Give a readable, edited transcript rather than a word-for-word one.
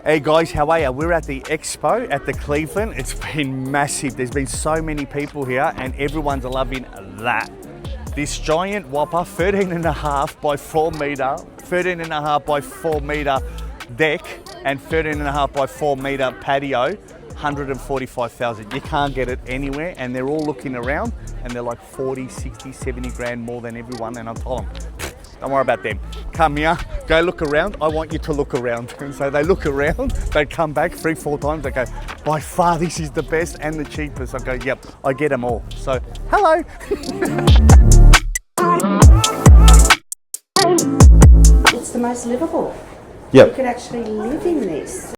Hey guys, how are you? We're at the Expo at the Cleveland. It's been massive. There's been so many people here and everyone's loving that. This giant whopper, 13.5 by 4 meter, 13.5 by 4 meter deck and 13.5 by 4 meter patio, 145,000. You can't get it anywhere and they're all looking around and they're like 40, 60, 70 grand more than everyone, and I told them, don't worry about them. Come here, go look around. I want you to look around. And so they look around, they come back 3-4 times. They go, by far this is the best and the cheapest. I go, yep, I get them all. So, hello. It's the most livable. Yep. You could actually live in this.